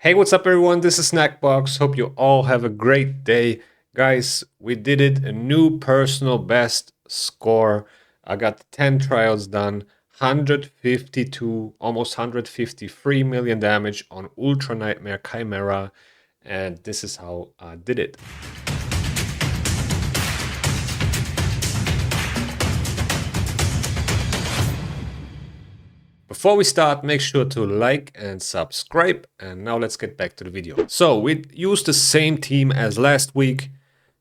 Hey, what's up, everyone? This is SnackBox. Hope you all have a great day. Guys, we did it. A new personal best score. I got 10 trials done, 152, almost 153 million damage on Ultra Nightmare Chimera. And this is how I did it. Before we start, make sure to like and subscribe. And now let's get back to the video. So we used the same team as last week.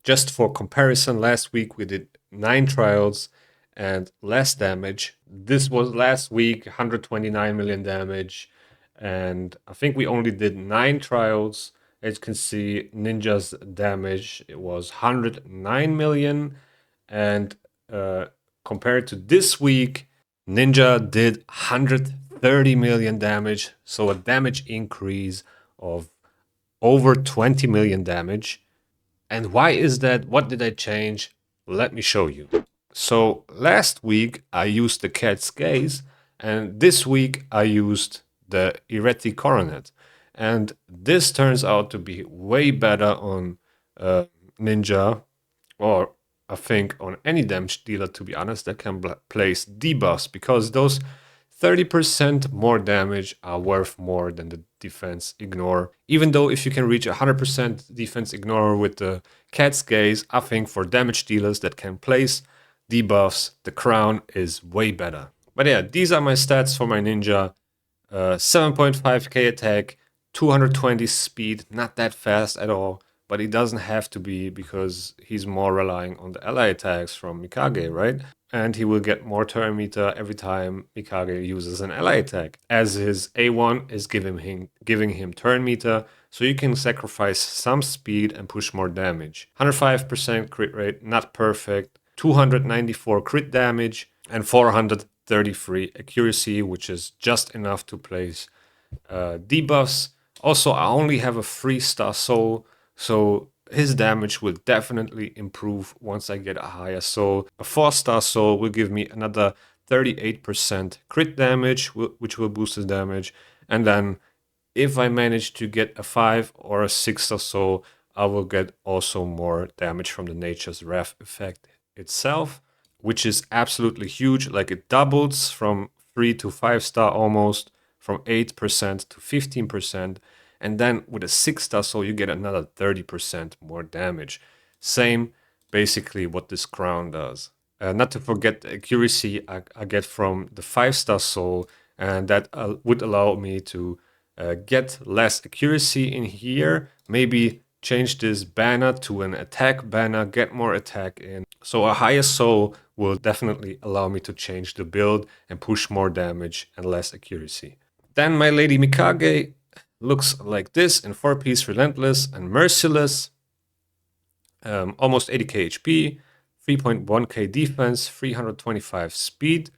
Just for comparison, last week we did 9 trials and less damage. This was last week, 129 million damage. And I think we only did 9 trials. As you can see, Ninja's damage, it was 109 million. And compared to this week, Ninja did 130 million damage, so a damage increase of over 20 million damage. And why is that? What did I change? Let me show you. So last week I used the cat's gaze, and this week I used the Ireti coronet. And this turns out to be way better on Ninja, or I think on any damage dealer, to be honest, that can place debuffs, because those 30% more damage are worth more than the defense ignore. Even though if you can reach 100% defense ignore with the cat's gaze, I think for damage dealers that can place debuffs, the crown is way better. But yeah, these are my stats for my ninja. 7.5k attack, 220 speed, not that fast at all, but he doesn't have to be because he's more relying on the ally attacks from Mikage, right? And he will get more turn meter every time Mikage uses an ally attack, as his A1 is giving him turn meter, so you can sacrifice some speed and push more damage. 105% crit rate, not perfect, 294 crit damage, and 433 accuracy, which is just enough to place debuffs. Also, I only have a 3-star soul, so his damage will definitely improve once I get a higher soul. A 4-star soul will give me another 38% crit damage, which will boost his damage. And then if I manage to get a 5 or a 6-star soul, I will get also more damage from the Nature's Wrath effect itself, which is absolutely huge. Like, it doubles from 3 to 5-star almost, from 8% to 15%. And then with a 6-star soul, you get another 30% more damage. Same, basically, what this crown does. Not to forget the accuracy I get from the 5-star soul, and that would allow me to get less accuracy in here. Maybe change this banner to an attack banner, get more attack in. So a higher soul will definitely allow me to change the build and push more damage and less accuracy. Then my Lady Mikage looks like this in 4-piece Relentless and Merciless. Almost 80k HP, 3.1k defense, 325 speed,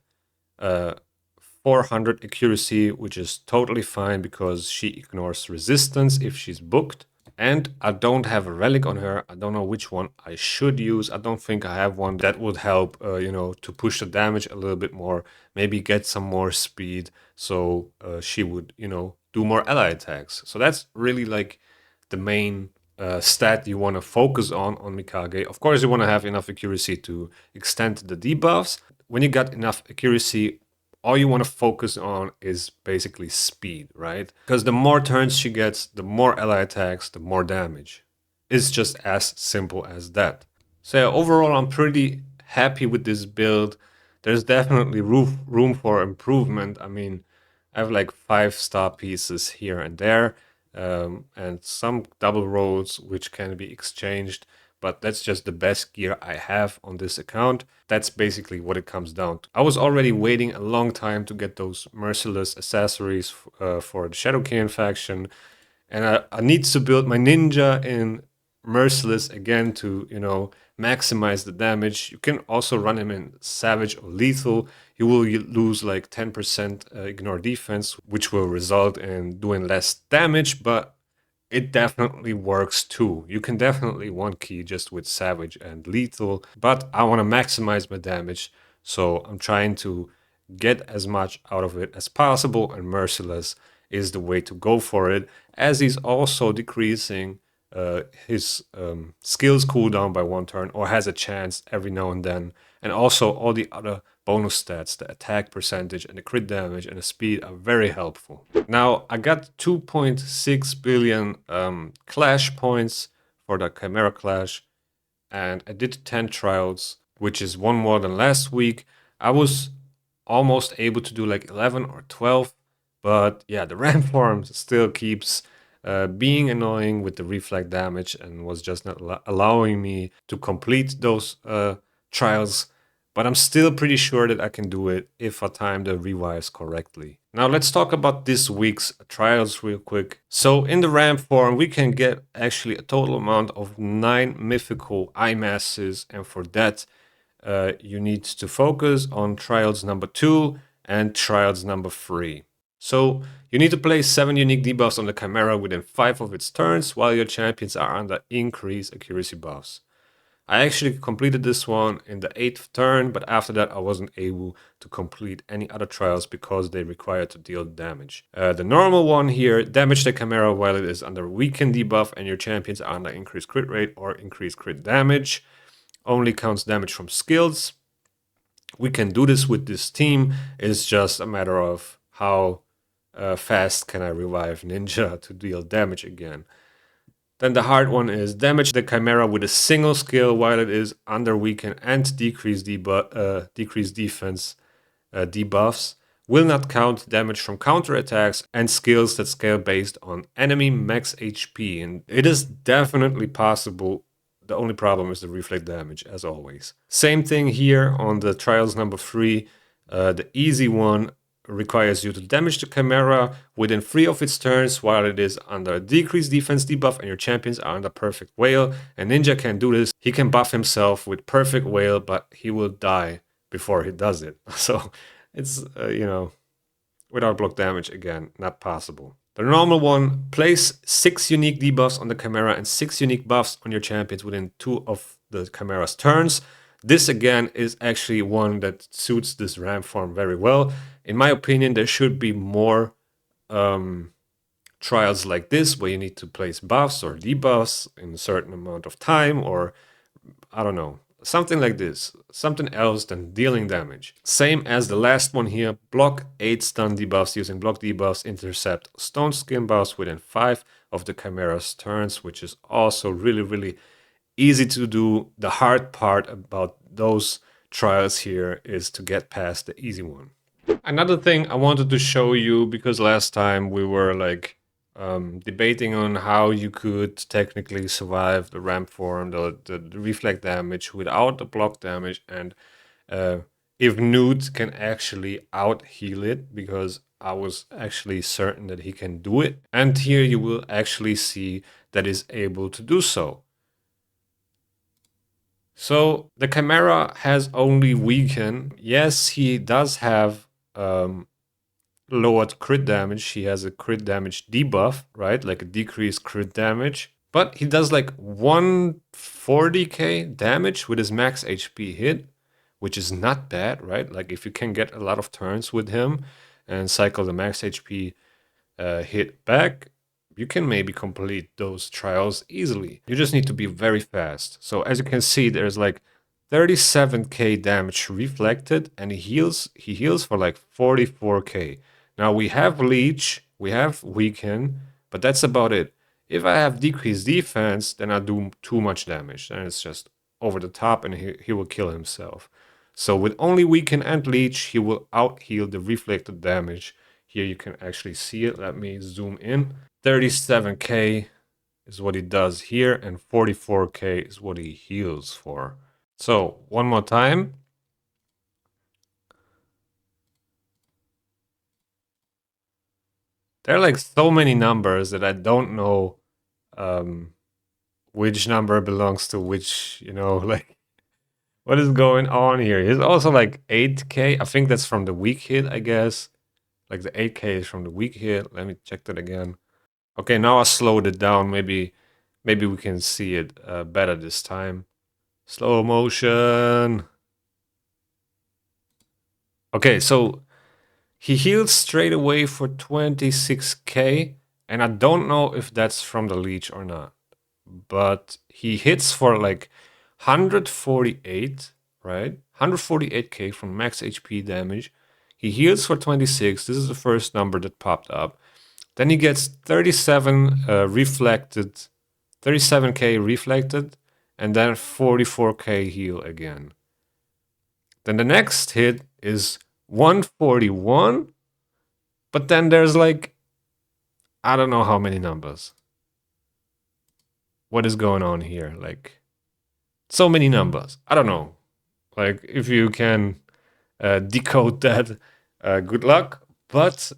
400 accuracy, which is totally fine because she ignores resistance if she's booked. And I don't have a relic on her. I don't know which one I should use. I don't think I have one that would help, to push the damage a little bit more. Maybe get some more speed, so she would, do more ally attacks. So that's really like the main stat you want to focus on Mikage. Of course, you want to have enough accuracy to extend the debuffs. When you got enough accuracy, all you want to focus on is basically speed, right? Because the more turns she gets, the more ally attacks, the more damage. It's just as simple as that. So yeah, overall, I'm pretty happy with this build. There's definitely room for improvement. I mean, I have like 5-star pieces here and there, and some double rolls which can be exchanged, but that's just the best gear I have on this account. That's basically what it comes down to. I was already waiting a long time to get those Merciless accessories for the Shadow King faction, and I need to build my ninja in Merciless again to, maximize the damage. You can also run him in Savage or Lethal. You will lose like 10% ignore defense, which will result in doing less damage, but it definitely works too. You can definitely one key just with Savage and Lethal, but I want to maximize my damage, so I'm trying to get as much out of it as possible, and Merciless is the way to go for it, as he's also decreasing his skills cooldown by 1 turn, or has a chance every now and then. And also all the other bonus stats, the attack percentage and the crit damage and the speed are very helpful. Now I got 2.6 billion clash points for the Chimera Clash, and I did 10 trials, which is one more than last week. I was almost able to do like 11 or 12, but yeah, the ram form still keeps being annoying with the reflect damage and was just not allowing me to complete those trials. But I'm still pretty sure that I can do it if I time the rewires correctly. Now let's talk about this week's trials real quick. So in the ramp form, we can get actually a total amount of 9 mythical eye masses, and for that you need to focus on trials number 2 and trials number 3. So you need to place 7 unique debuffs on the Chimera within 5 of its turns while your champions are under increased accuracy buffs. I actually completed this one in the 8th turn, but after that I wasn't able to complete any other trials because they require to deal damage. The normal one here, damage the Chimera while it is under weakened debuff and your champions are under increased crit rate or increased crit damage. Only counts damage from skills. We can do this with this team. It's just a matter of how fast can I revive Ninja to deal damage again. Then the hard one is damage the Chimera with a single skill while it is under weaken and decrease defense debuffs. Will not count damage from counterattacks and skills that scale based on enemy max HP. And it is definitely possible. The only problem is the reflect damage, as always. Same thing here on the trials number 3. The easy one requires you to damage the Chimera within 3 of its turns while it is under a decreased defense debuff and your champions are under perfect whale. And Ninja can do this. He can buff himself with perfect whale, but he will die before he does it. So it's, without block damage, again, not possible. The normal one, place 6 unique debuffs on the Chimera and 6 unique buffs on your champions within 2 of the Chimera's turns. This again is actually one that suits this ram form very well. In my opinion, there should be more trials like this where you need to place buffs or debuffs in a certain amount of time, or I don't know, something like this, something else than dealing damage. Same as the last one here, block 8 stun debuffs using block debuffs, intercept stone skin buffs within 5 of the Chimera's turns, which is also really easy to do. The hard part about those trials here is to get past the easy one. Another thing I wanted to show you, because last time we were like debating on how you could technically survive the ramp form, the reflect damage without the block damage, and if Gnut can actually out heal it, because I was actually certain that he can do it. And here you will actually see that he's able to do so. So the Chimera has only weaken. Yes, he does have lowered crit damage. He has a crit damage debuff, right? Like a decreased crit damage. But he does like 140k damage with his max HP hit, which is not bad, right? Like if you can get a lot of turns with him and cycle the max HP hit back, you can maybe complete those trials easily. You just need to be very fast. So as you can see, there's like 37k damage reflected, and he heals for like 44k. Now we have leech, we have weaken, but that's about it. If I have decreased defense, then I do too much damage, and it's just over the top, and he will kill himself. So with only weaken and leech, he will out heal the reflected damage. Here you can actually see it. Let me zoom in. 37k is what he does here, and 44k is what he heals for. So one more time. There are like so many numbers that I don't know which number belongs to which, like what is going on here. It's also like 8k. I think that's from the weak hit, I guess. Like the 8k is from the weak hit. Let me check that again. Okay, now I slowed it down. Maybe we can see it better this time. Slow motion. Okay, so He healed straight away for 26k, and I don't know if that's from the leech or not. But he hits for like 148, right? 148k from max HP damage. He heals for 26. This is the first number that popped up. Then he gets 37 reflected, 37k reflected, and then 44k heal again. Then the next hit is 141, but then there's like, I don't know how many numbers. What is going on here? Like, so many numbers. I don't know. Like, if you can decode that, good luck. But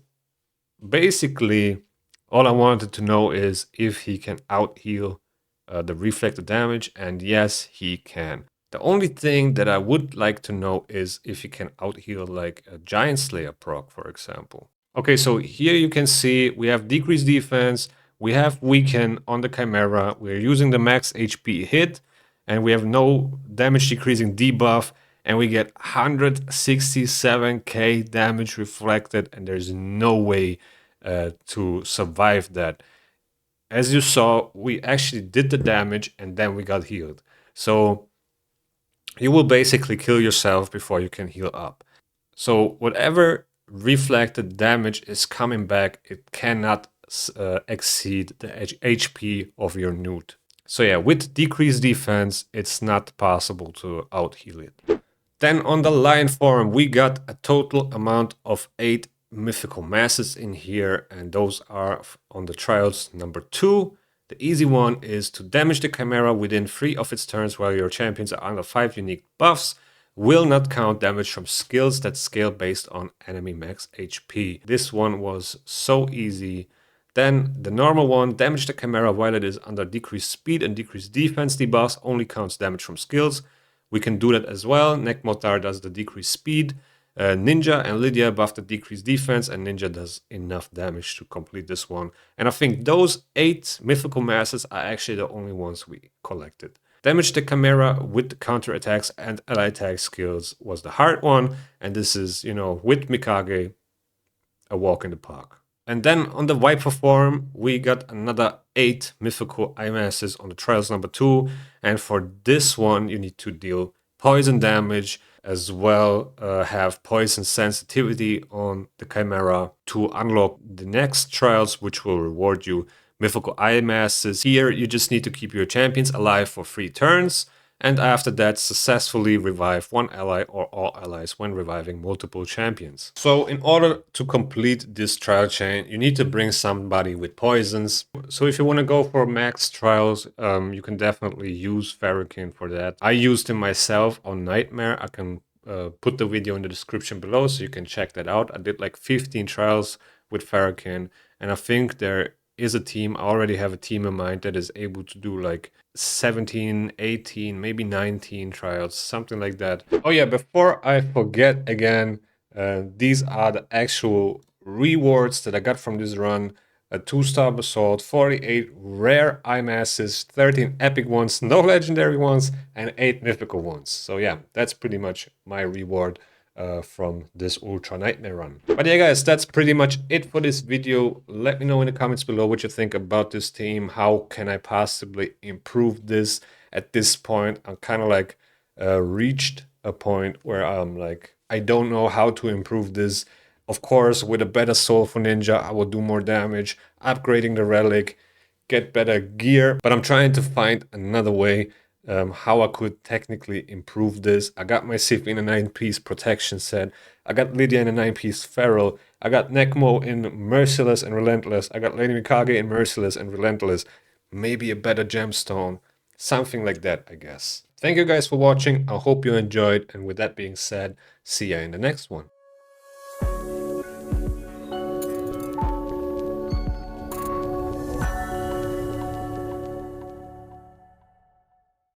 basically, all I wanted to know is if he can out heal the reflected damage, and yes, he can. The only thing that I would like to know is if he can out heal like a Giant Slayer proc, for example. Okay, so here you can see we have decreased defense, we have weaken on the Chimera, we're using the max HP hit, and we have no damage decreasing debuff, and we get 167k damage reflected, and there's no way to survive that. As you saw, we actually did the damage and then we got healed. So you will basically kill yourself before you can heal up. So whatever reflected damage is coming back, it cannot exceed the HP of your Gnut. So yeah, with decreased defense, it's not possible to out heal it. Then on the Lion Forum, we got a total amount of 8 mythical masses in here, and those are on the trials number 2. The easy one is to damage the Chimera within 3 of its turns while your champions are under 5 unique buffs. Will not count damage from skills that scale based on enemy max HP. This one was so easy. Then the normal one, damage the Chimera while it is under decreased speed and decreased defense debuffs, only counts damage from skills. We can do that as well. Nekmotar does the decreased speed. Ninja and Lydia buff the decreased defense, and Ninja does enough damage to complete this one. And I think those 8 mythical masses are actually the only ones we collected. Damage the Chimera with the counter attacks and ally attack skills was the hard one, and this is, you know, with Mikage, a walk in the park. And then on the Viper form, we got another 8 mythical eye masses on the trials number 2, and for this one you need to deal poison damage, as well have poison sensitivity on the Chimera to unlock the next trials, which will reward you mythical eye masses. Here you just need to keep your champions alive for 3 turns, and after that successfully revive one ally or all allies when reviving multiple champions. So in order to complete this trial chain, you need to bring somebody with poisons. So if you want to go for max trials, you can definitely use Farrakhan for that. I used him myself on Nightmare. I can put the video in the description below so you can check that out. I did like 15 trials with Farrakhan, and I think there is a team, I already have a team in mind that is able to do like 17, 18, maybe 19 trials, something like that. Oh yeah, before I forget again, these are the actual rewards that I got from this run. A 2-star basalt, 48 rare eye masses, 13 epic ones, no legendary ones, and 8 mythical ones. So yeah, that's pretty much my reward from this Ultra Nightmare run. But yeah guys, that's pretty much it for this video. Let me know in the comments below what you think about this team. How can I possibly improve this? At this point, I'm kind of like reached a point where I'm like, I don't know how to improve this. Of course, with a better soul for Ninja, I will do more damage, upgrading the relic, get better gear. But I'm trying to find another way how I could technically improve this. I got my Sif in a 9-piece protection set. I got Lydia in a 9-piece feral. I got Nekmo in Merciless and Relentless. I got Lady Mikage in Merciless and Relentless. Maybe a better gemstone. Something like that, I guess. Thank you guys for watching. I hope you enjoyed. And with that being said, see ya in the next one.